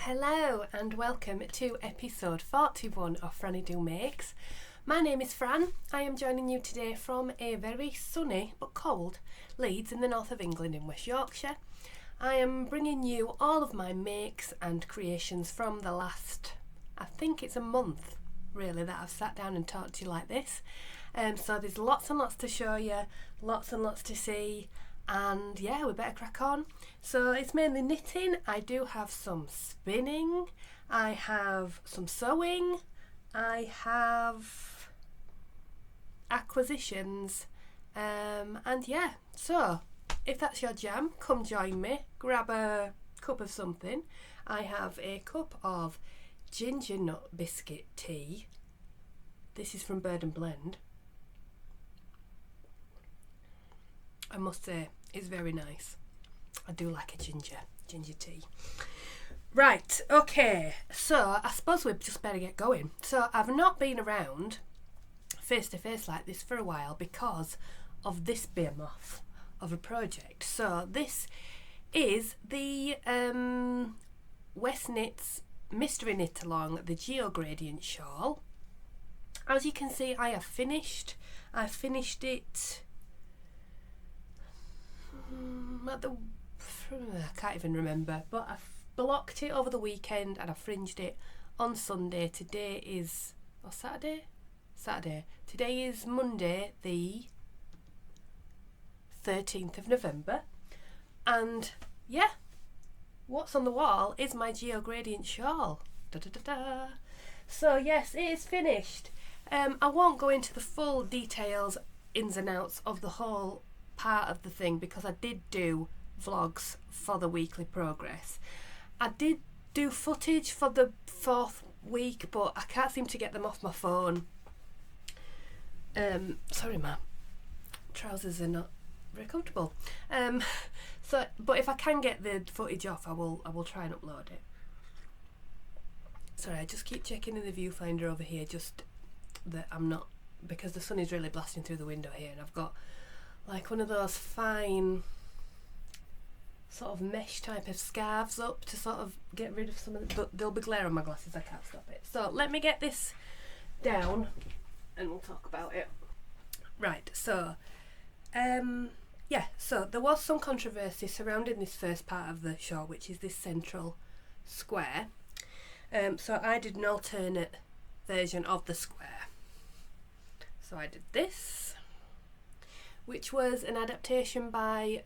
Hello and welcome to episode 41 of FrannyDoMakes. My name is Fran. I am joining you today from a very sunny but cold Leeds in the north of England in West Yorkshire. I am bringing you all of my makes and creations from the last, I think it's a month really, that I've sat down and talked to you like this. So there's lots and lots to show you, lots and lots to see. And yeah, we better crack on. So it's mainly knitting. I do have some spinning. I have some sewing. I have acquisitions. And yeah, so if that's your jam, come join me. Grab a cup of something. I have a cup of ginger nut biscuit tea. This is from Bird and Blend. I must say, it's very nice. I do like a ginger tea. Right, okay, so I suppose we just better get going. So I've not been around face to face like this for a while because of this behemoth of a project. So this is the West Knits Mystery Knit Along, the Geogradient Shawl. As you can see, I finished it I can't even remember, but I blocked it over the weekend and I fringed it on Sunday. Today is Saturday. Today is Monday the 13th of November, and yeah, what's on the wall is my Geogradient shawl. Da, da, da, da. So yes, it is finished. I won't go into the full details, ins and outs of the whole part of the thing because I did do vlogs for the weekly progress. I did do footage for the 4th week, but I can't seem to get them off my phone. Sorry, ma, trousers are not very comfortable. But if I can get the footage off, I will try and upload it. Sorry, I just keep checking in the viewfinder over here, just that I'm not, because the sun is really blasting through the window here, and I've got like one of those fine sort of mesh type of scarves up to sort of get rid of some of the, but there'll be glare on my glasses, I can't stop it. So let me get this down and we'll talk about it. Right, so yeah, so there was some controversy surrounding this first part of the shawl, which is this central square. So I did an alternate version of the square. So I did this, which was an adaptation by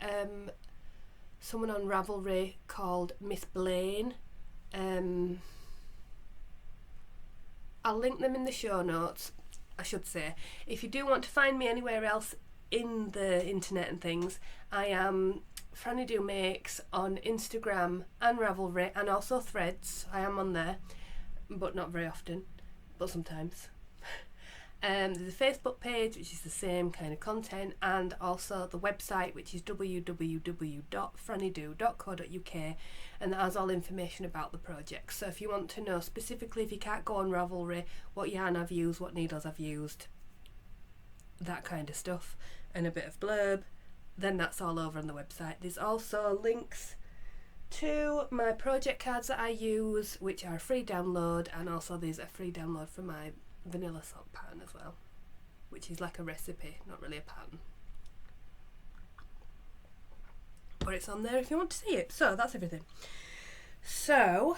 someone on Ravelry called Miss Blaine. I'll link them in the show notes, I should say. If you do want to find me anywhere else in the internet and things, I am FrannyDoMakes on Instagram and Ravelry, and also Threads. I am on there, but not very often, but sometimes. There's a Facebook page which is the same kind of content, and also the website, which is www.frannydo.co.uk, and that has all information about the project. So if you want to know specifically, if you can't go on Ravelry, what yarn I've used, what needles I've used, that kind of stuff, and a bit of blurb, then that's all over on the website. There's also links to my project cards that I use, which are a free download, and also there's a free download for my vanilla sock pattern as well, which is like a recipe, not really a pattern, but it's on there if you want to see it. So that's everything. So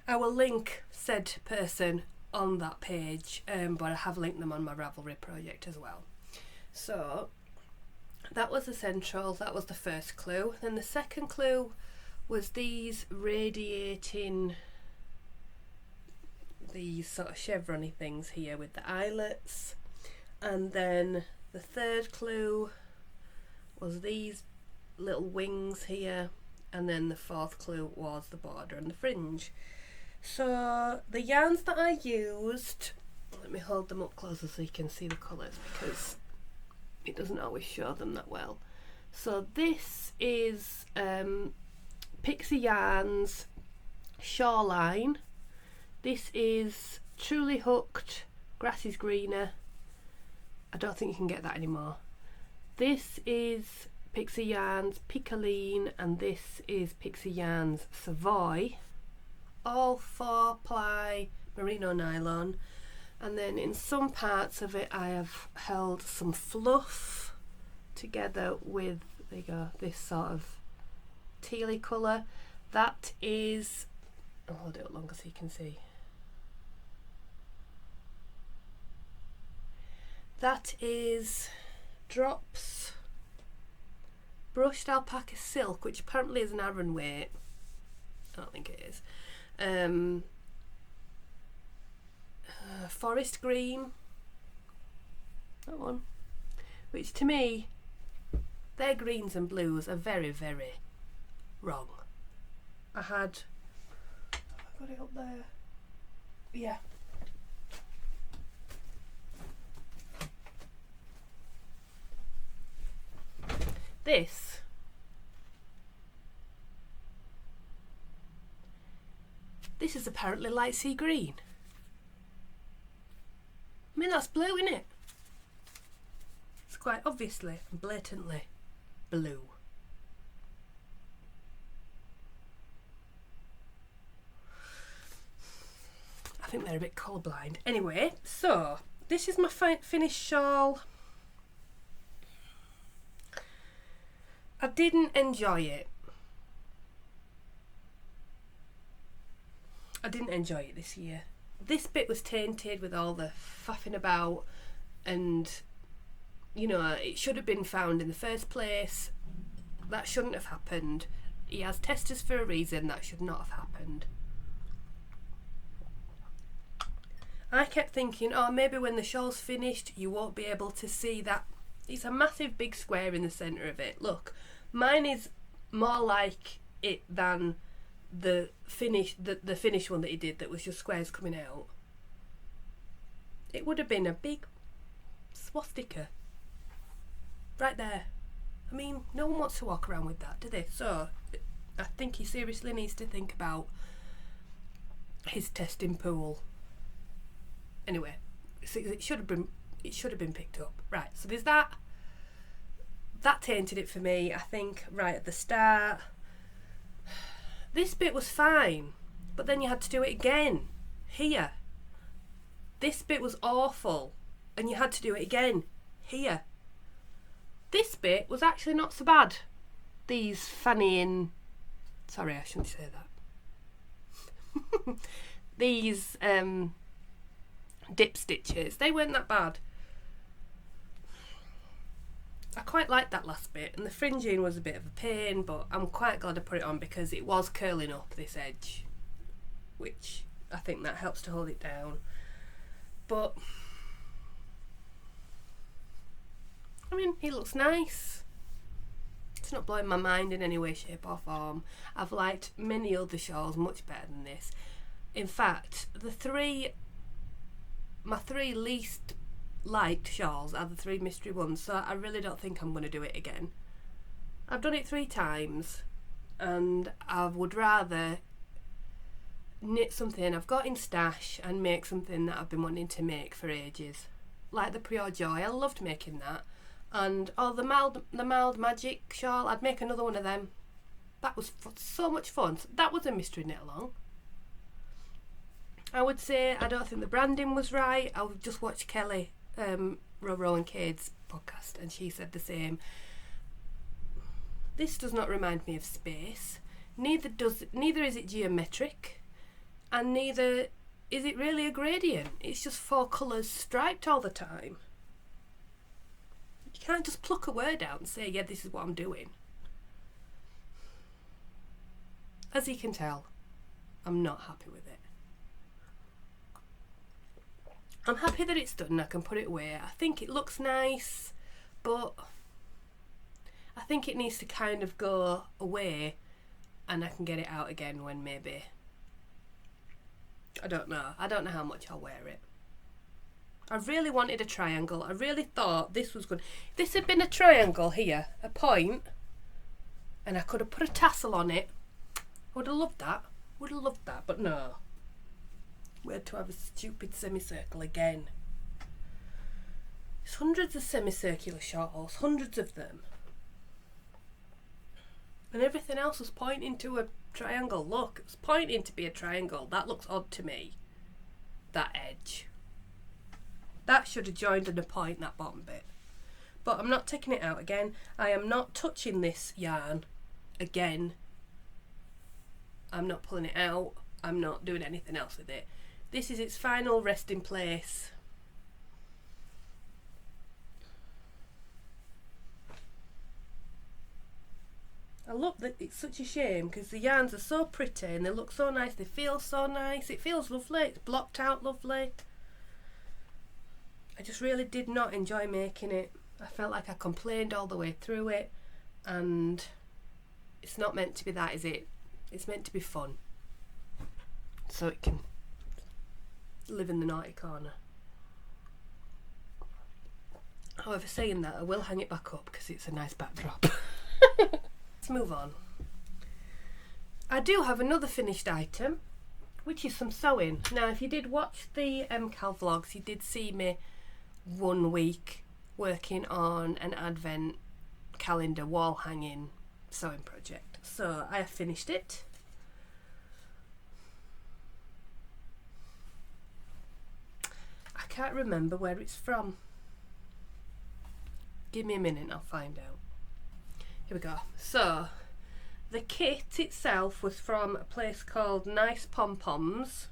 I will link said person on that page, but I have linked them on my Ravelry project as well. So that was the central, that was the first clue. Then the second clue was these radiating, these sort of chevron-y things here with the eyelets. And then the third clue was these little wings here, and then the fourth clue was the border and the fringe. So the yarns that I used, let me hold them up closer so you can see the colours, because it doesn't always show them that well. So this is Pixie Yarns Shoreline. This is Truly Hooked Grass is Greener. I don't think you can get that anymore. This is Pixie Yarns Picoline, and this is Pixie Yarns Savoy. all 4-ply merino nylon, and then in some parts of it I have held some fluff together with, there you go, this sort of tealy colour. That is, I'll hold it up longer so you can see. That is Drops brushed alpaca silk, which apparently is an Aran weight. I don't think it is. Forest green, that one, which to me, their greens and blues are very, very wrong. I had, have I got it up there? Yeah. This is apparently light sea green. I mean, that's blue, isn't it? It's quite obviously and blatantly blue. I think they're a bit colourblind. Anyway, so this is my finished shawl. I didn't enjoy it. I didn't enjoy it this year. This bit was tainted with all the faffing about, and you know, it should have been found in the first place. That shouldn't have happened. He has testers for a reason. That should not have happened. I kept thinking, oh, maybe when the shawl's finished you won't be able to see that. It's a massive big square in the centre of it. Look, mine is more like it than the finished one that he did that was just squares coming out. It would have been a big swastika right there. I mean, no one wants to walk around with that, do they? So I think he seriously needs to think about his testing pool. Anyway, it should have been picked up. Right, so there's that. That tainted it for me, I think, right at the start. This bit was fine, but then you had to do it again here. This bit was awful, and you had to do it again here. This bit was actually not so bad. These fannying, sorry, I shouldn't say that. These dip stitches, they weren't that bad. I quite liked that last bit, and the fringing was a bit of a pain, but I'm quite glad I put it on because it was curling up this edge, which I think that helps to hold it down. But I mean, he looks nice. It's not blowing my mind in any way, shape or form. I've liked many other shawls much better than this. In fact, my three least liked shawls are the 3 mystery ones, so I really don't think I'm going to do it again. I've done it 3 times, and I would rather knit something I've got in stash and make something that I've been wanting to make for ages, like the Pure Joy. I loved making that. And the mild magic shawl, I'd make another one of them. That was so much fun. So that was a mystery knit along. I would say I don't think the branding was right. I just watched Kelly, Ro and Cade's podcast, and she said the same. This does not remind me of space. Neither is it geometric, and neither is it really a gradient. It's just 4 colours striped all the time. You can't just pluck a word out and say, yeah, this is what I'm doing. As you can tell, I'm not happy with it. I'm happy that it's done. I can put it away. I think it looks nice, but I think it needs to kind of go away, and I can get it out again when maybe, I don't know how much I'll wear it. I really wanted a triangle. I really thought this was good. If this had been a triangle here, a point, and I could have put a tassel on it, I would have loved that. But no. We had to have a stupid semicircle again. There's hundreds of semicircular shawls, hundreds of them. And everything else was pointing to a triangle. Look, it was pointing to be a triangle. That looks odd to me. That edge. That should have joined in a point, that bottom bit. But I'm not taking it out again. I am not touching this yarn again. I'm not pulling it out. I'm not doing anything else with it. This is its final resting place. I look, it's such a shame because the yarns are so pretty and they look so nice. They feel so nice. It feels lovely. It's blocked out lovely. I just really did not enjoy making it. I felt like I complained all the way through it, and it's not meant to be that, is it? It's meant to be fun, so it can live in the naughty corner. However, saying that, I will hang it back up because it's a nice backdrop. Let's move on. I do have another finished item, which is some sewing. Now, if you did watch the MKAL vlogs, you did see me 1 week working on an advent calendar wall hanging sewing project. So I have finished it. I can't remember where it's from. Give me a minute and I'll find out. Here we go. So the kit itself was from a place called Nice Pom Poms,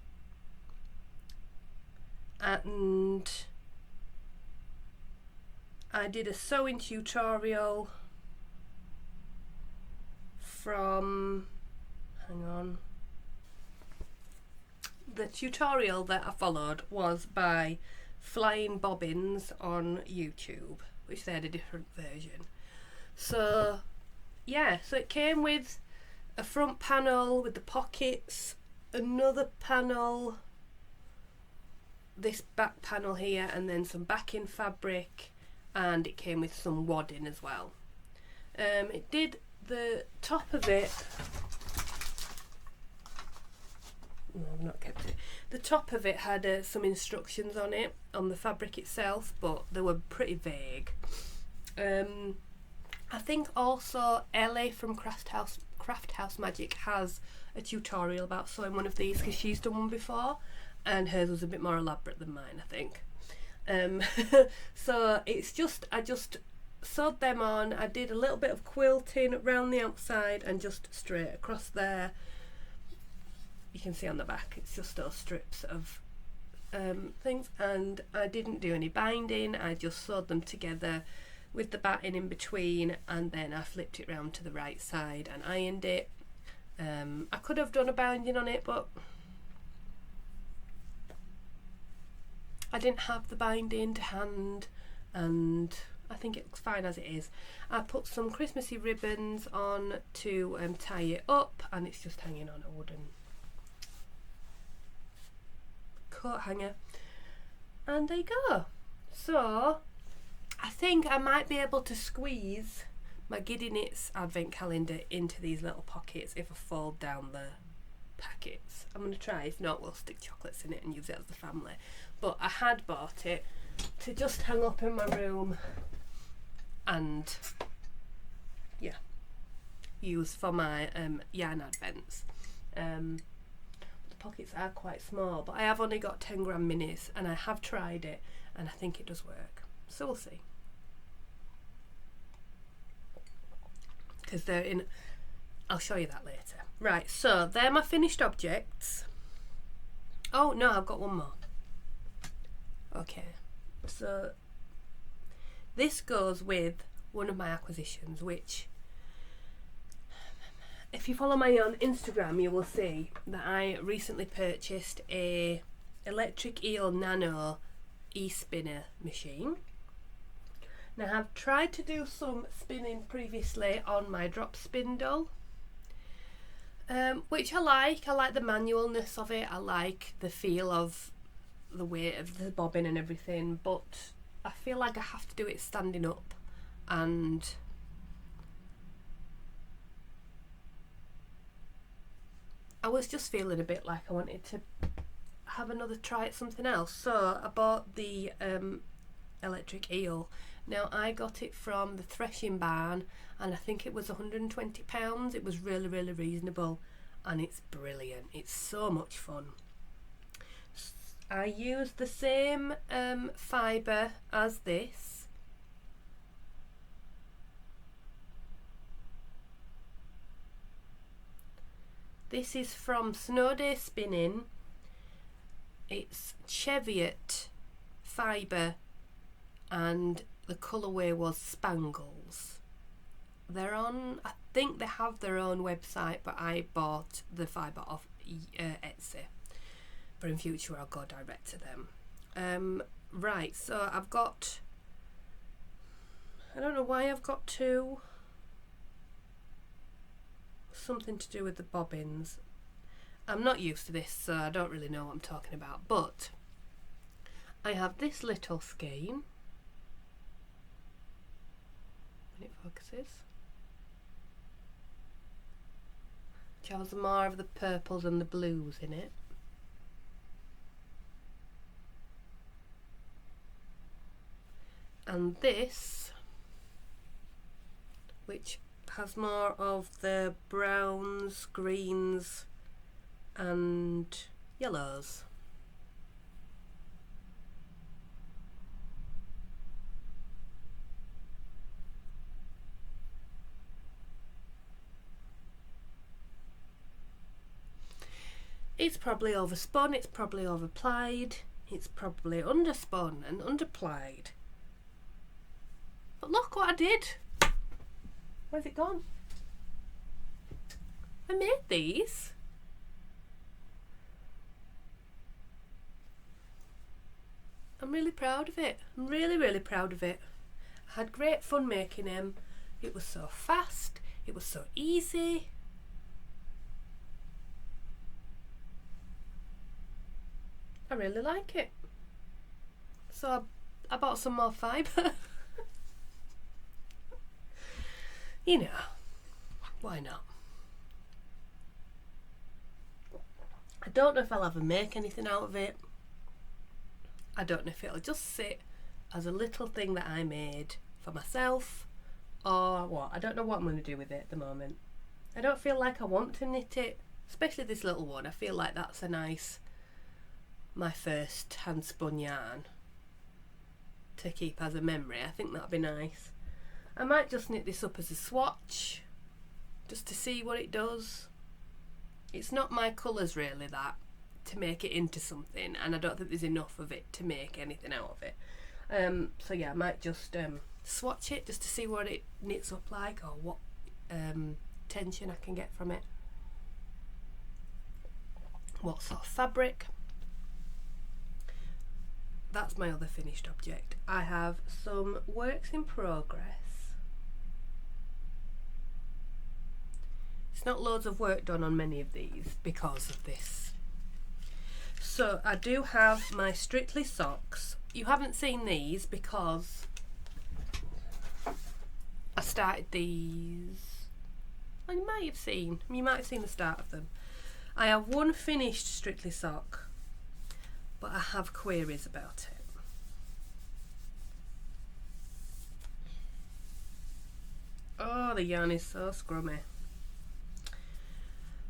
and I did a sewing tutorial from, hang on, the tutorial that I followed was by Flying Bobbins on YouTube, which they had a different version. So yeah, so it came with a front panel with the pockets, another panel, this back panel here, and then some backing fabric, and it came with some wadding as well. It did, the top of it, no, I've not kept it. The top of it had some instructions on it, on the fabric itself, but they were pretty vague. I think also Ellie from Craft House Magic has a tutorial about sewing one of these because she's done one before, and hers was a bit more elaborate than mine, I think. So it's just, I just sewed them on. I did a little bit of quilting around the outside and just straight across there. You can see on the back it's just those strips of things, and I didn't do any binding. I just sewed them together with the batting in between, and then I flipped it round to the right side and ironed it. I could have done a binding on it, but I didn't have the binding to hand, and I think it looks fine as it is. I put some Christmassy ribbons on to tie it up, and it's just hanging on a wooden coat hanger, and there you go. So I think I might be able to squeeze my Giddy Knits advent calendar into these little pockets if I fold down the packets. I'm going to try. If not, we'll stick chocolates in it and use it as the family. But I had bought it to just hang up in my room and yeah, use for my yarn advents. The pockets are quite small, but I have only got 10 gram minis, and I have tried it and I think it does work. So we'll see. Because they're in, I'll show you that later. Right, so they're my finished objects. Oh no, I've got one more. Okay, so this goes with one of my acquisitions, which, if you follow me on Instagram, you will see that I recently purchased a electric eel nano e-spinner machine. Now, I've tried to do some spinning previously on my drop spindle, which I like. I like the manualness of it. I like the feel of the weight of the bobbin and everything, but I feel like I have to do it standing up, and I was just feeling a bit like I wanted to have another try at something else. So I bought the electric eel. Now I got it from the threshing barn and I think it was £120. It was really, really reasonable and it's brilliant. It's so much fun. I used the same fibre as this. This is from Snow Day Spinning. It's Cheviot fibre and the colourway was Spangles. They're on, I think they have their own website, but I bought the fibre off Etsy. But in future I'll go direct to them. Right, so I've got, I don't know why I've got two. Something to do with the bobbins. I'm not used to this, so I don't really know what I'm talking about, but I have this little skein. When it focuses. Which has more of the purples and the blues in it. And this, which has more of the browns, greens and yellows. It's probably overspun, it's probably overplied, it's probably underspun and underplied. But look what I did! Where's it gone? I made these. I'm really proud of it. I'm really, really proud of it. I had great fun making them. It was so fast. It was so easy. I really like it. So I bought some more fibre. You know, why not? I don't know if I'll ever make anything out of it. I don't know if it'll just sit as a little thing that I made for myself or what. I don't know what I'm going to do with it at the moment. I don't feel like I want to knit it, especially this little one. I feel like that's a nice, my first hand spun yarn to keep as a memory. I think that'd be nice. I might just knit this up as a swatch just to see what it does. It's not my colours really that to make it into something, and I don't think there's enough of it to make anything out of it. So yeah, I might just swatch it just to see what it knits up like or what tension I can get from it. What sort of fabric. That's my other finished object. I have some works in progress. It's not loads of work done on many of these because of this. So I do have my Strictly socks. You haven't seen these because I started these. Well, you might have seen the start of them. I have one finished Strictly sock, but I have queries about it. Oh, the yarn is so scrummy.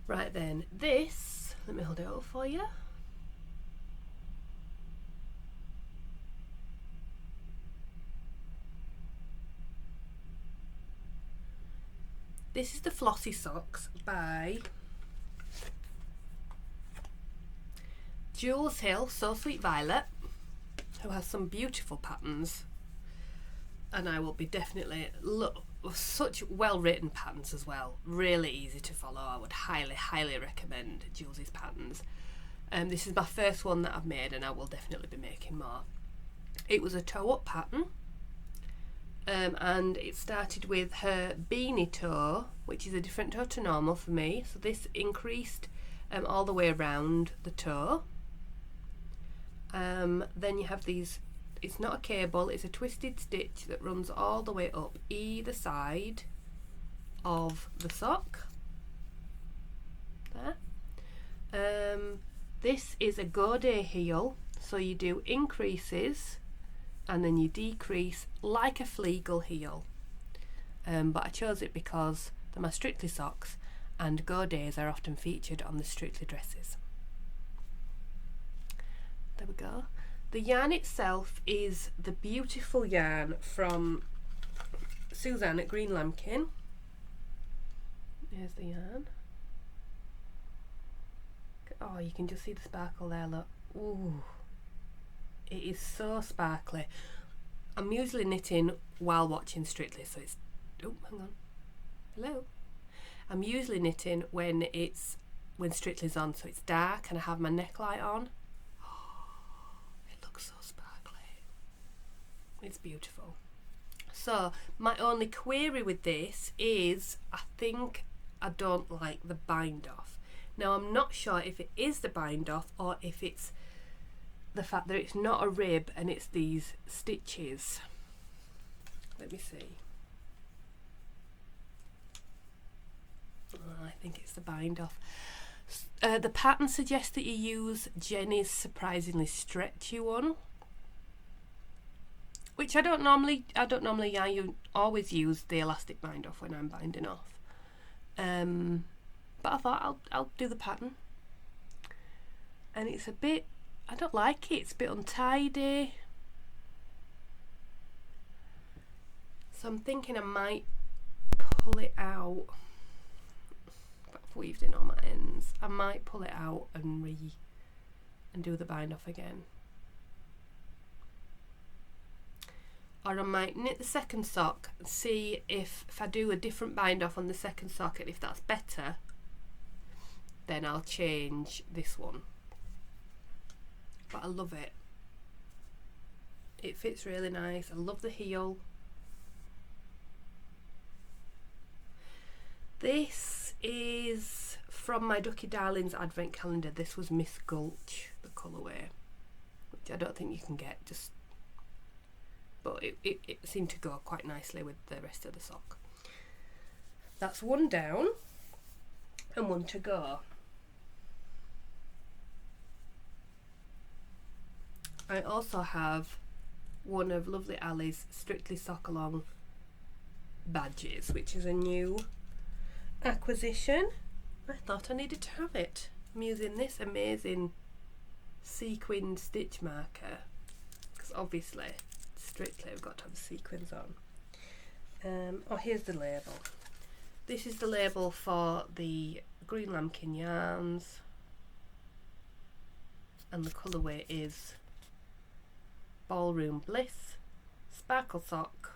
Right then, this, let me hold it up for you. This is the Flossy Socks by Jools Hill, So Sweet Violet, who has some beautiful patterns, and I will be definitely such well written patterns as well, really easy to follow. I would highly recommend Jools' patterns. This is my first one that I've made and I will definitely be making more. It was a toe up pattern, and it started with her beanie toe, which is a different toe to normal for me, so this increased all the way around the toe. Then you have these, it's not a cable, it's a twisted stitch that runs all the way up either side of the sock. There. This is a Godet heel, so you do increases and then you decrease like a Flegel heel. But I chose it because they're my Strictly socks, and Go Days are often featured on the Strictly dresses. There we go. The yarn itself is the beautiful yarn from Suzanne at Green Lambkin. There's the yarn. Oh, you can just see the sparkle there, look. Ooh, it is so sparkly. I'm usually knitting while watching Strictly, so it's, oh, hang on, hello. I'm usually knitting when Strictly's on, so it's dark and I have my necklight on. Oh, it looks so sparkly. It's beautiful. So my only query with this is I think I don't like the bind off. Now I'm not sure if it is the bind off or if it's the fact that it's not a rib and it's these stitches. Let me see. Oh, I think it's the bind off. The pattern suggests that you use Jenny's surprisingly stretchy one, which I don't normally. You always use the elastic bind off when I'm binding off. But I thought I'll do the pattern, and it's a bit, I don't like it, it's a bit untidy, so I'm thinking I might pull it out. I've weaved in all my ends. I might pull it out and do the bind off again, or I might knit the second sock and see if I do a different bind off on the second sock, and if that's better, then I'll change this one. But I love it. It fits really nice. I love the heel. This is from my Ducky Darlings advent calendar. This was Miss Gulch, the colourway, which I don't think you can get, but it seemed to go quite nicely with the rest of the sock. That's one down and one to go. I also have one of Lovely Ali's Strictly Sock Along badges, which is a new acquisition. I thought I needed to have it. I'm using this amazing sequined stitch marker because obviously Strictly I've got to have sequins on. Oh, here's the label. This is the label for the Green Lambkin yarns, and the colourway is Ballroom Bliss, Sparkle Sock,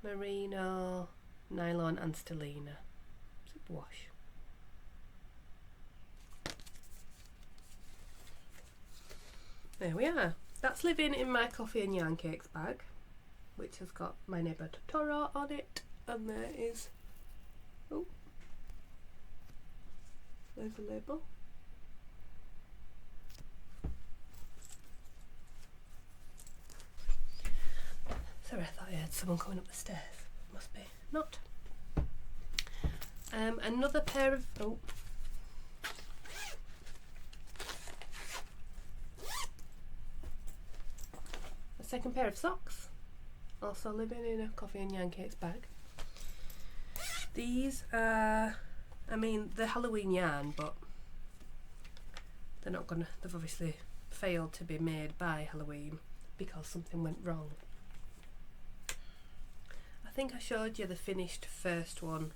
Merino, Nylon and Stellina. It's a wash. There we are. That's living in my coffee and yarn cakes bag, which has got my neighbour Totoro on it, and there is, oh, there's the label. Sorry, I thought I heard someone coming up the stairs. Must be not. Another pair of, oh, a second pair of socks, also living in a coffee and yarn cakes bag. These are, I mean, they're Halloween yarn, but they're not gonna, they've obviously failed to be made by Halloween because something went wrong. I think I showed you the finished first one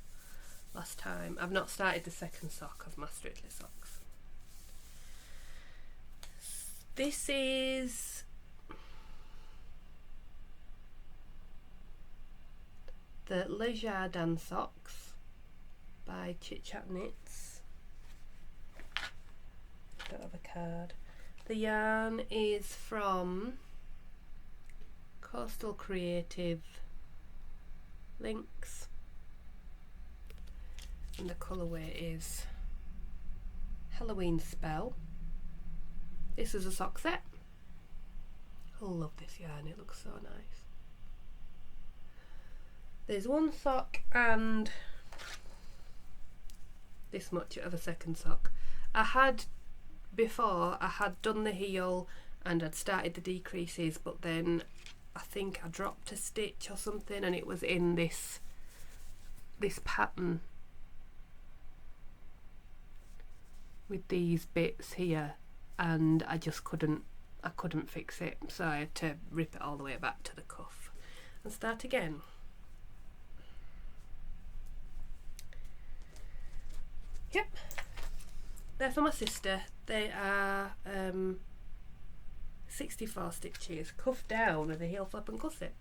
last time. I've not started the second sock of my Strictly socks. This is the Le Jardin socks by Chit Knits. Don't have a card. The yarn is from Coastal Creative Links, and the colourway is Halloween Spell. This is a sock set. I love this yarn, it looks so nice. There's one sock and this much of a second sock. Before I had done the heel and I'd started the decreases, but then I think I dropped a stitch or something, and it was in this pattern with these bits here, and I just couldn't fix it, so I had to rip it all the way back to the cuff and start again. Yep, they're for my sister. They are 64 stitches, cuffed down with a heel flap and gusset.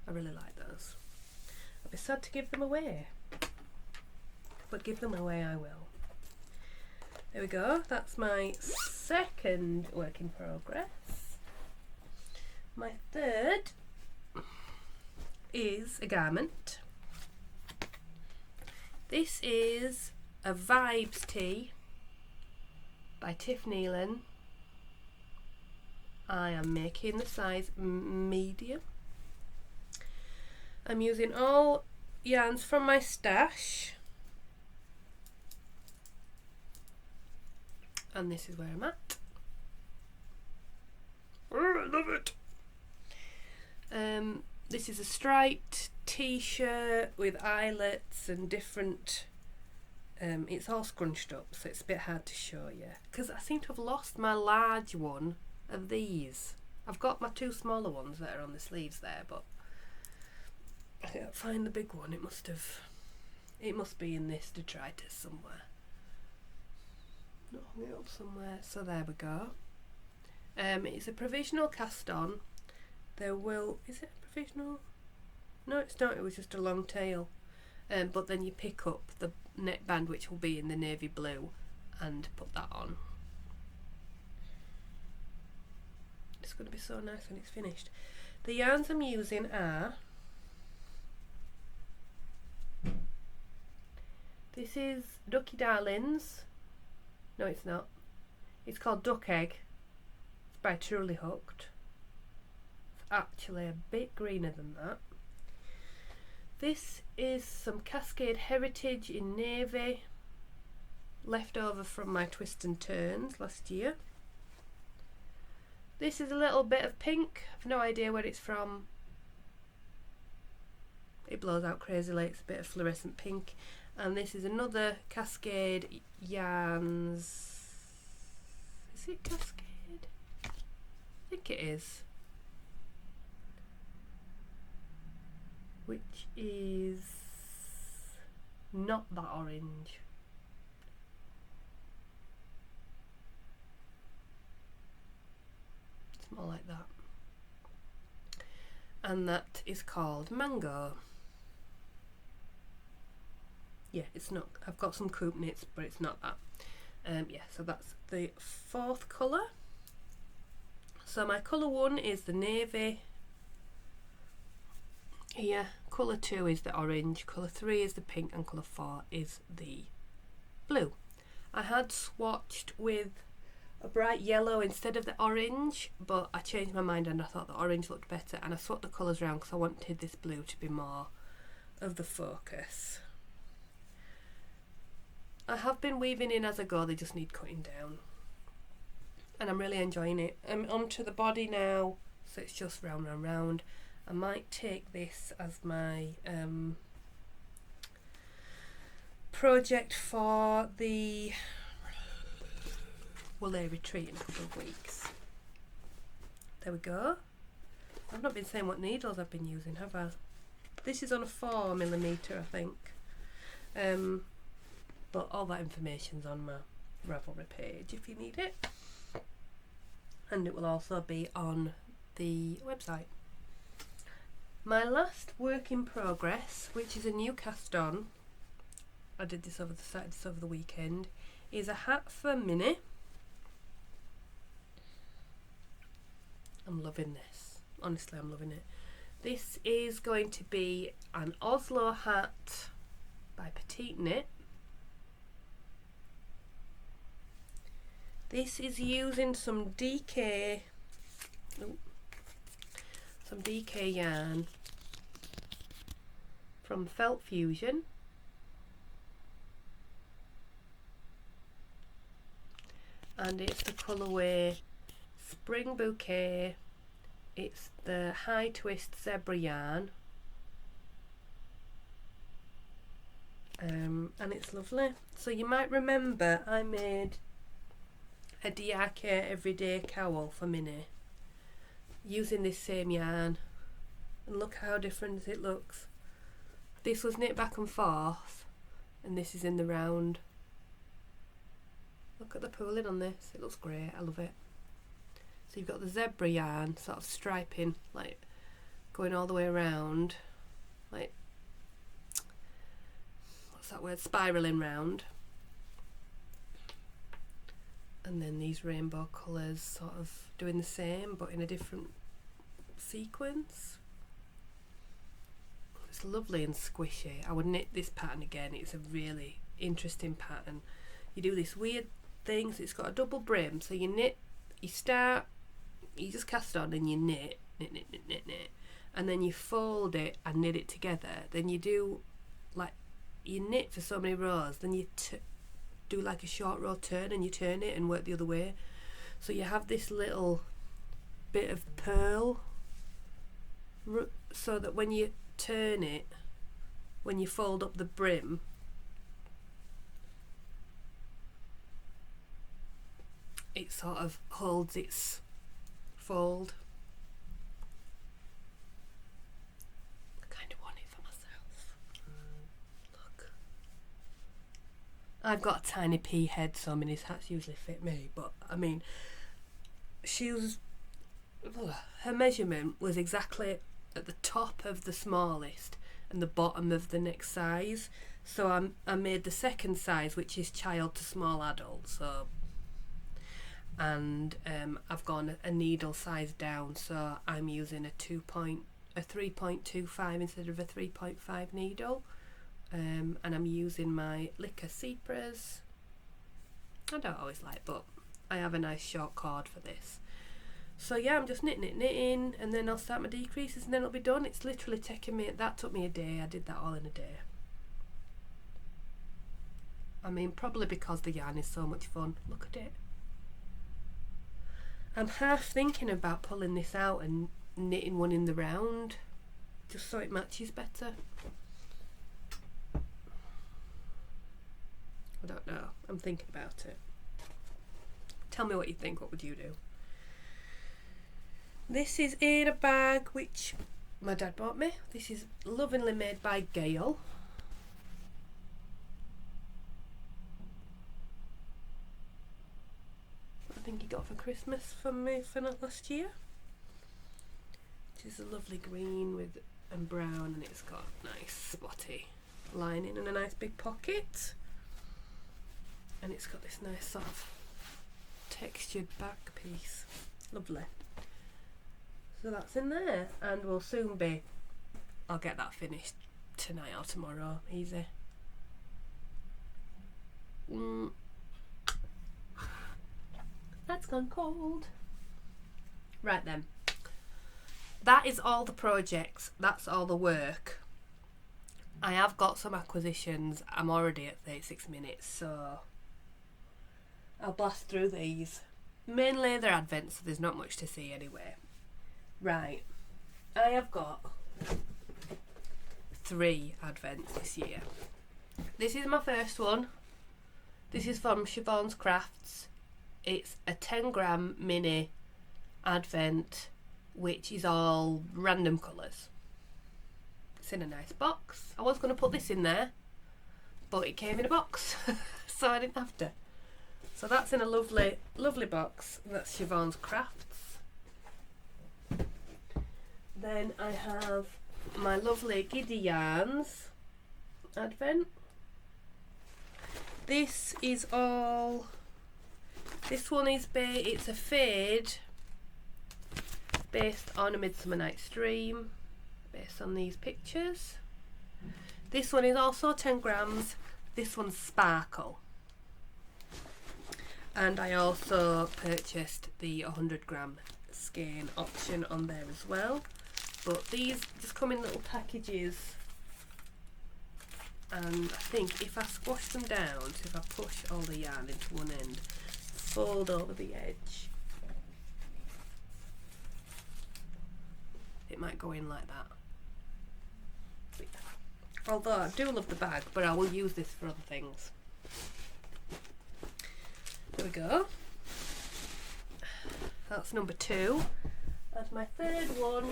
I really like those. I'd be sad to give them away, but give them away I will. There we go, that's my second work in progress. My third is a garment. This is a Vibes tee by Tif Neilan. I am making the size medium. I'm using all yarns from my stash, and this is where I'm at. Oh, I love it. This is a striped t-shirt with eyelets and different, it's all scrunched up, so it's a bit hard to show you because I seem to have lost my large one of these. I've got my two smaller ones that are on the sleeves there, but I can't find the big one. It must be in this detritus somewhere. Not hung it up somewhere. So there we go. It's a provisional cast on. Is it a provisional? No, it's not. It was just a long tail. But then you pick up the neckband, which will be in the navy blue, and put that on. It's going to be so nice when it's finished. The yarns I'm using are, this is Ducky Darlings. No, it's not. It's called Duck Egg. It's by Truly Hooked. It's actually a bit greener than that. This is some Cascade Heritage in navy, left over from my Twist and Turns last year. This is a little bit of pink. I've no idea where it's from. It blows out crazily. It's a bit of fluorescent pink. And this is another Cascade yarns. Is it Cascade? I think it is. Which is not that orange. It's more like that. And that is called Mango. Yeah, it's not. I've got some coop knits, but it's not that. Yeah, so that's the fourth colour. So my colour 1 is the navy. Here, colour 2 is the orange, colour 3 is the pink, and colour 4 is the blue. I had swatched with a bright yellow instead of the orange, but I changed my mind and I thought the orange looked better, and I swapped the colours around because I wanted this blue to be more of the focus. I have been weaving in as I go, they just need cutting down. And I'm really enjoying it. I'm onto the body now, so it's just round, round, round. I might take this as my project for the Woolly retreat in a couple of weeks. There we go. I've not been saying what needles I've been using, have I? This is on a 4mm, I think. But all that information's on my Ravelry page if you need it. And it will also be on the website. My last work in progress, which is a new cast on, I did this over the weekend, is a hat for Minnie. I'm loving this. Honestly, I'm loving it. This is going to be an Oslo hat by Petite knit. This is using some DK yarn from Felt Fusion. and it's the colourway Spring Bouquet. It's the high twist zebra yarn, and it's lovely. So you might remember I made a DRK everyday cowl for Minnie using this same yarn, and look how different it looks. This was knit back and forth, and this is in the round. Look at the pooling on this, it looks great, I love it. So you've got the zebra yarn sort of striping, like going all the way around, like, what's that word, spiralling round. And then these rainbow colours sort of doing the same but in a different sequence. It's lovely and squishy. I would knit this pattern again. It's a really interesting pattern. You do this weird thing, so it's got a double brim, so you knit, you start, you just cast on and you knit, and then you fold it and knit it together. Then you do, like, you knit for so many rows, then you do like a short row turn and you turn it and work the other way. So you have this little bit of purl, so that when you turn it, when you fold up the brim, it sort of holds its fold. I kind of want it for myself. Look. I've got a tiny pea head, so Minnie's hats usually fit me, but I mean, her measurement was exactly at the top of the smallest and the bottom of the next size. So I made the second size, which is child to small adult. So, and I've gone a needle size down, so I'm using a 3.25 instead of a 3.5 needle. And I'm using my Licker Cypress. I don't always like, but I have a nice short cord for this. So yeah, I'm just knitting, and then I'll start my decreases and then it'll be done. It's literally taken me, that took me a day. I did that all in a day. I mean, probably because the yarn is so much fun. Look at it. I'm half thinking about pulling this out and knitting one in the round, just so it matches better. I don't know, I'm thinking about it. Tell me what you think, what would you do? This is in a bag which my dad bought me. This is lovingly made by Gail. I think he got for Christmas from me for last year. Which is a lovely green with and brown, and it's got nice spotty lining and a nice big pocket. And it's got this nice sort of textured back piece. Lovely. So that's in there, and we'll soon be, I'll get that finished tonight or tomorrow, easy. That's gone cold. Right then, that is all the projects, that's all the work. I have got some acquisitions. I'm already at 36 minutes, so I'll blast through these. Mainly they're advents, so there's not much to see anyway. Right, I have got 3 advents this year. This is my first one. This is from Siobhan's Crafts. It's a 10-gram mini advent, which is all random colours. It's in a nice box. I was going to put this in there, but it came in a box, so I didn't have to. So that's in a lovely, lovely box. That's Siobhan's Crafts. Then I have my lovely Giddy Yarns advent. This is all, this one is it's a fade based on A Midsummer Night's Dream, based on these pictures. This one is also 10 grams. This one's sparkle. And I also purchased the 100-gram skein option on there as well. But these just come in little packages, and I think if I squash them down, so if I push all the yarn into one end, fold over the edge. It might go in like that. Although I do love the bag, but I will use this for other things. There we go. That's number 2. And my third one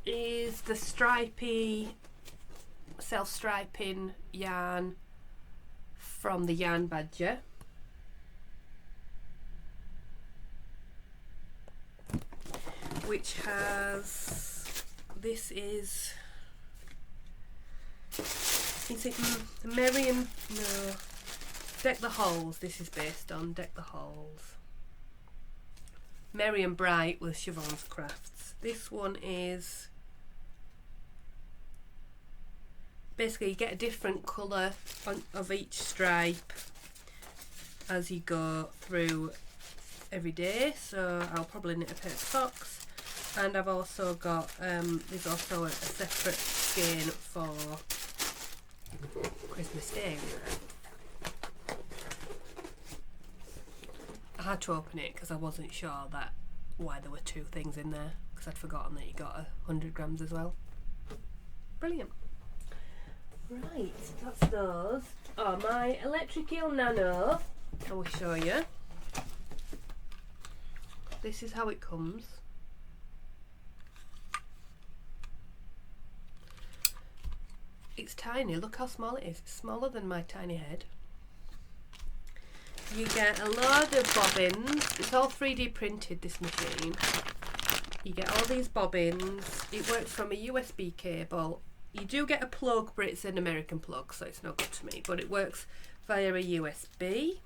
is the stripy, self-striping yarn from the Yarn Badger. Which has, this is it Merriam, no, Deck the Holes, this is based on Deck the Holes. Merriam Bright with Siobhan's Crafts. This one is, basically you get a different colour of each stripe as you go through every day, so I'll probably knit a pair of socks. And I've also got, there's also a separate skein for Christmas Day. I had to open it because I wasn't sure that why there were 2 things in there, because I'd forgotten that you got 100 grams as well. Brilliant. Right, that's those. Oh, my Electric Eel Nano, I will show you. This is how it comes. It's tiny, look how small it is. It's smaller than my tiny head. You get a load of bobbins. It's all 3D printed, this machine. You get all these bobbins. It works from a USB cable. You do get a plug, but it's an American plug, so it's no good to me. But it works via a USB,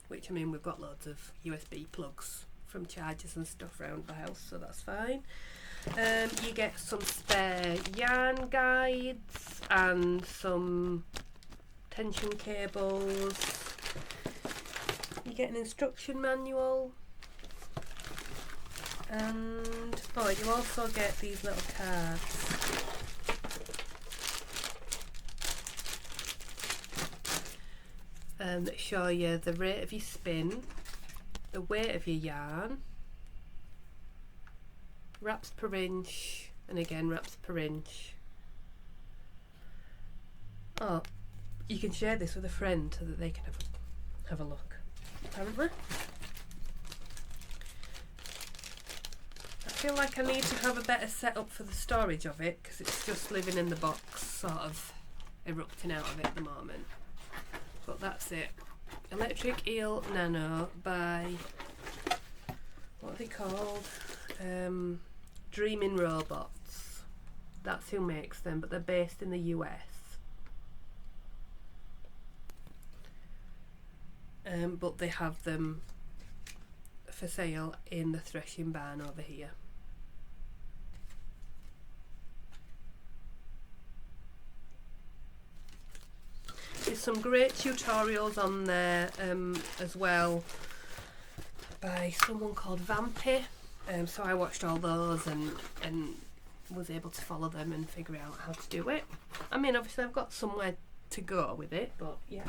which, I mean, we've got loads of USB plugs from chargers and stuff around the house, so that's fine. You get some spare yarn guides and some tension cables. You get an instruction manual, and oh, you also get these little cards. That show you the rate of your spin, the weight of your yarn, wraps per inch, and again wraps per inch. Oh, you can share this with a friend so that they can have a look, apparently. I feel like I need to have a better setup for the storage of it, because it's just living in the box, sort of erupting out of it at the moment. But that's it. Electric Eel Nano by, what are they called? Dreaming Robots. That's who makes them, but they're based in the US. But they have them for sale in the threshing barn over here. There's some great tutorials on there as well by someone called Vampy. So I watched all those and was able to follow them and figure out how to do it. I mean, obviously I've got somewhere to go with it, but yeah.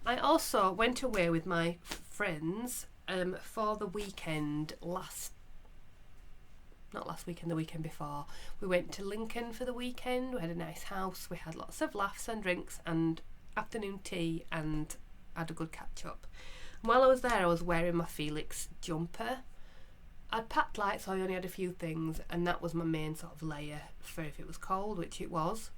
I also went away with my friends for the weekend not last weekend, the weekend before. We went to Lincoln for the weekend. We had a nice house. We had lots of laughs and drinks and afternoon tea and had a good catch up. And while I was there, I was wearing my Felix jumper. I'd packed light, so I only had a few things, and that was my main sort of layer for if it was cold, which it was.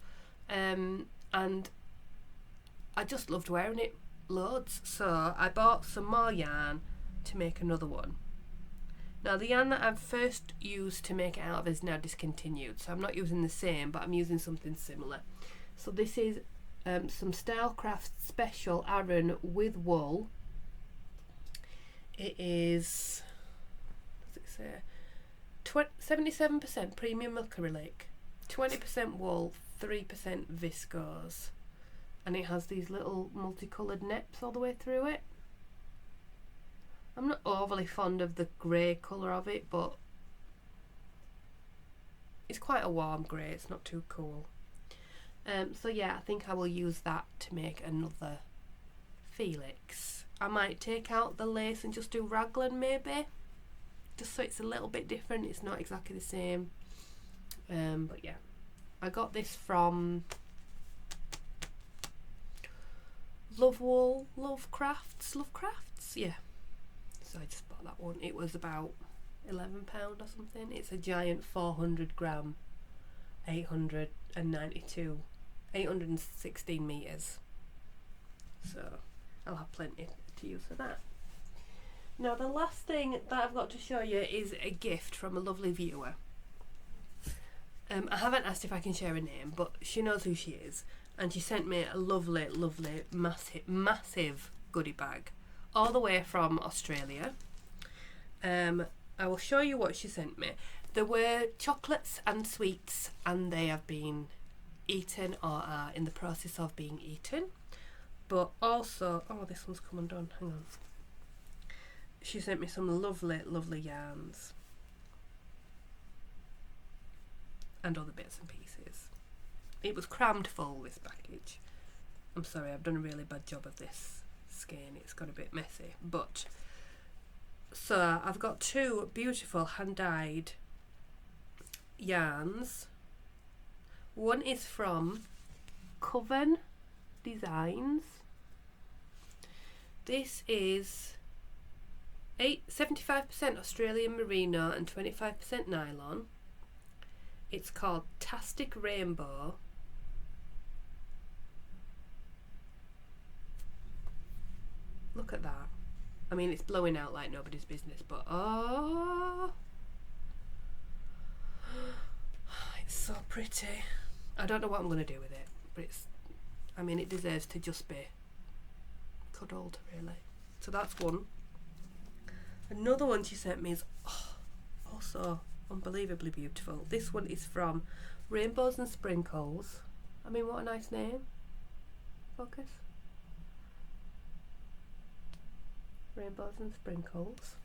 And I just loved wearing it loads, so I bought some more yarn to make another one. Now the yarn that I've first used to make it out of is now discontinued, so I'm not using the same, but I'm using something similar. So this is some Stylecraft Special Aran with wool. It is, what does it say? 77% premium acrylic, 20% wool, 3% viscose, and it has these little multicoloured neps all the way through it. I'm not overly fond of the grey colour of it, but it's quite a warm grey, it's not too cool. So yeah, I think I will use that to make another Felix. I might take out the lace and just do raglan maybe, just so it's a little bit different. It's not exactly the same. But yeah, I got this from Love Crafts, yeah. So I just bought that one. It was about £11 or something. It's a giant 400 gram, 816 meters. So I'll have plenty to use for that. Now the last thing that I've got to show you is a gift from a lovely viewer. I haven't asked if I can share her name, but she knows who she is, and she sent me a lovely, massive goodie bag all the way from Australia. I will show you what she sent me. There were chocolates and sweets, and they have been eaten or are in the process of being eaten. But also, oh, this one's come undone, hang on. She sent me some lovely yarns and other bits and pieces. It was crammed full, this package. I'm sorry, I've done a really bad job of this skein. It's got a bit messy, but so I've got two beautiful hand-dyed yarns. One is from Coven Designs. This is 75% Australian merino and 25% nylon. It's called Tastic Rainbow. Look at that. I mean, it's blowing out like nobody's business, but oh, it's so pretty. I don't know what I'm going to do with it, but it's, I mean, it deserves to just be cuddled, really. So that's one. Another one she sent me is also unbelievably beautiful. This one is from Rainbows and Sprinkles. I mean, what a nice name. Focus. Rainbows and Sprinkles.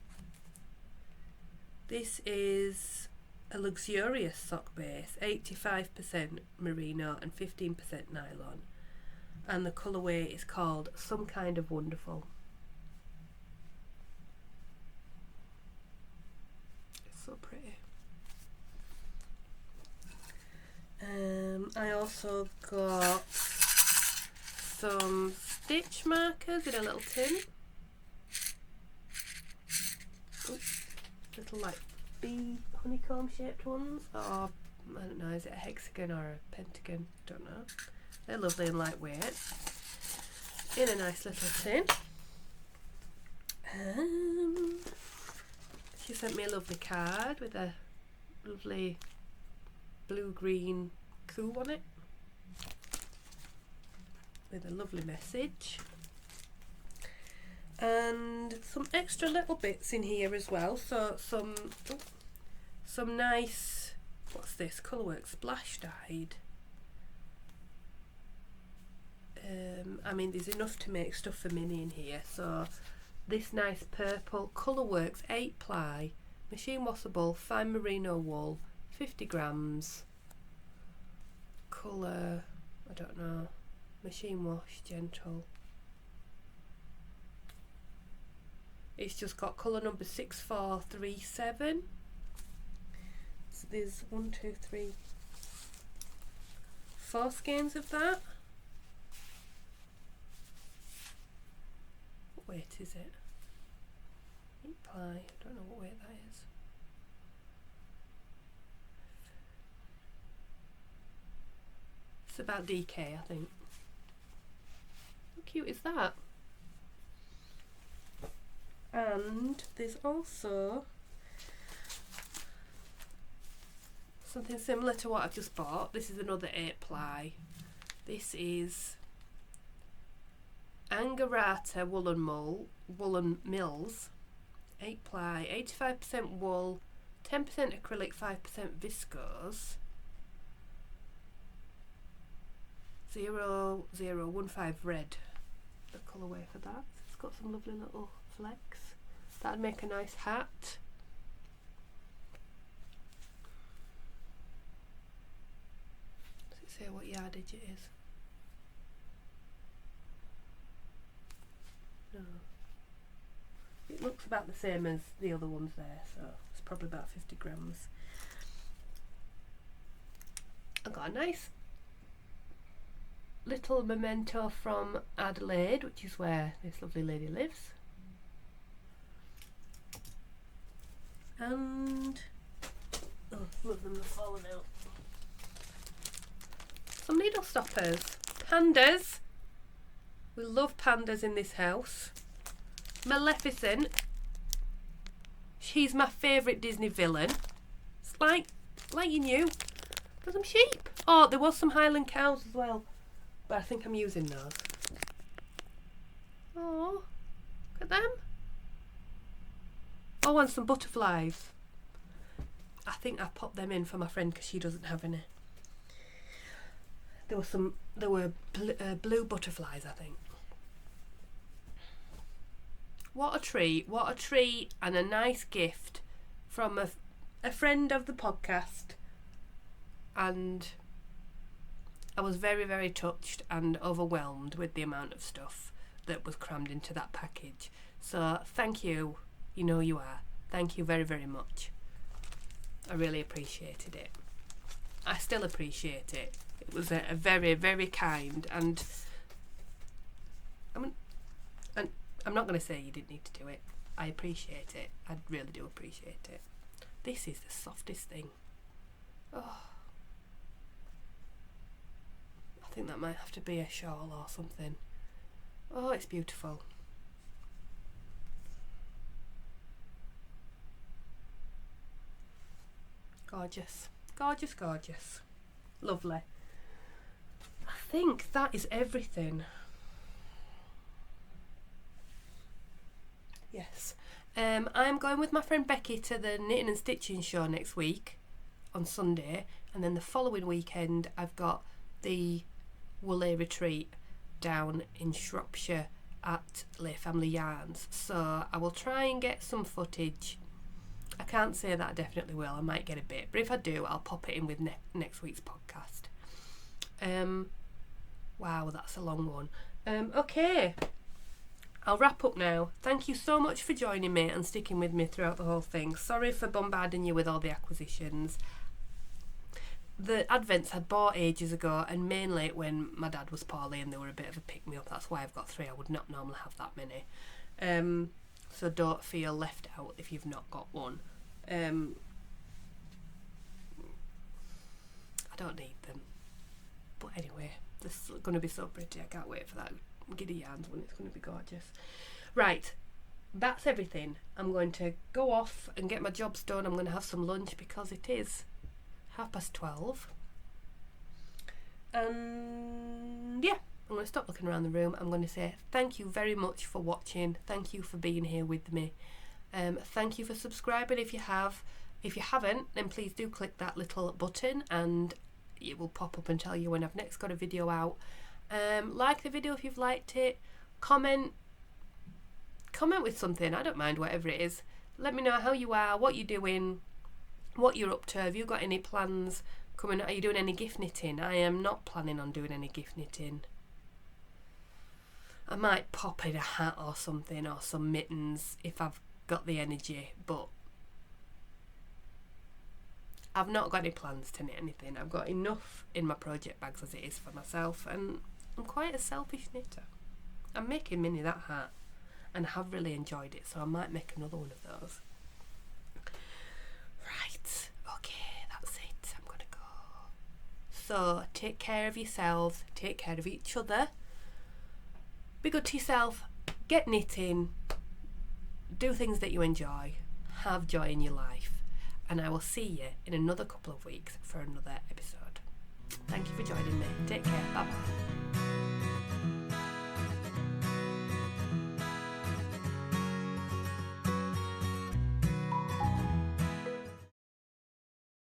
This is a luxurious sock base, 85% merino and 15% nylon, and the colourway is called Some Kind of Wonderful. It's so pretty. I also got some stitch markers in a little tin. Little like bee honeycomb shaped ones, or I don't know, is it a hexagon or a pentagon? Don't know. They're lovely and lightweight in a nice little tin. She sent me a lovely card with a lovely blue-green coup on it with a lovely message. And some extra little bits in here as well. So some nice, what's this? Colourwork splash dyed. I mean, there's enough to make stuff for Minnie in here. So this nice purple Colourworks 8 ply, machine washable, fine merino wool, 50 grams. Colour, I don't know, machine wash, gentle. It's just got colour number 6437. So there's 1, 2, 3, 4 skeins of that. What weight is it? 8 ply. I don't know what weight that is. It's about DK, I think. How cute is that? And there's also something similar to what I've just bought. This is another 8 ply. This is Angarata woolen mills, 8 ply, 85% wool, 10% acrylic, 5% viscose. 0015 red, the colourway for that. It's got some lovely little flecks. That'd make a nice hat. Does it say what yardage it is? No. It looks about the same as the other ones there, so it's probably about 50 grams. I got a nice little memento from Adelaide, which is where this lovely lady lives. And oh, some of them have fallen out. Some needle stoppers. Pandas. We love pandas in this house. Maleficent. She's my favourite Disney villain. It's like you knew. There's some sheep. Oh, there was some Highland Cows as well, but I think I'm using those. Oh, look at them. Oh, and some butterflies. I think I popped them in for my friend because she doesn't have any. There were blue butterflies, I think. What a treat, and a nice gift from a friend of the podcast. And I was very, very touched and overwhelmed with the amount of stuff that was crammed into that package. So thank you, you know you are. Thank you very, very much. I really appreciated it. I still appreciate it. It was a very, very kind, and I'm not going to say you didn't need to do it. I appreciate it. I really do appreciate it. This is the softest thing. Oh, I think that might have to be a shawl or something. Oh, it's beautiful. Gorgeous. Gorgeous, gorgeous. Lovely. I think that is everything. Yes. I'm going with my friend Becky to the knitting and stitching show next week on Sunday, and then the following weekend I've got the Woolly retreat down in Shropshire at Lay Family Yarns, so I will try and get some footage. I can't say that I definitely will. I might get a bit, but if I do, I'll pop it in with next week's podcast. Wow, that's a long one. Okay, I'll wrap up now. Thank you so much for joining me and sticking with me throughout the whole thing. Sorry for bombarding you with all the acquisitions. The Advents I'd bought ages ago, and mainly when my dad was poorly and they were a bit of a pick-me-up. That's why I've got 3. I would not normally have that many. So don't feel left out if you've not got one. I don't need them. But anyway, this is going to be so pretty. I can't wait for that Giddy Yarns one. It's going to be gorgeous. Right, that's everything. I'm going to go off and get my jobs done. I'm going to have some lunch because it is 12:30. And yeah, I'm going to stop looking around the room. I'm going to say thank you very much for watching. Thank you for being here with me. Thank you for subscribing if you have. If you haven't, then please do click that little button and it will pop up and tell you when I've next got a video out. Like the video if you've liked it. Comment with something. I don't mind, whatever it is. Let me know how you are, what you're doing, what you're up to. Have you got any plans coming? Are you doing any gift knitting? I am not planning on doing any gift knitting. I might pop in a hat or something, or some mittens if I've got the energy, but I've not got any plans to knit anything. I've got enough in my project bags as it is for myself, and I'm quite a selfish knitter. I'm making Minnie that hat and have really enjoyed it, so I might make another one of those. Right, okay, that's it. I'm gonna go. So take care of yourselves, take care of each other, be good to yourself, get knitting, do things that you enjoy, have joy in your life, and I will see you in another couple of weeks for another episode. Thank you for joining me. Take care. Bye bye.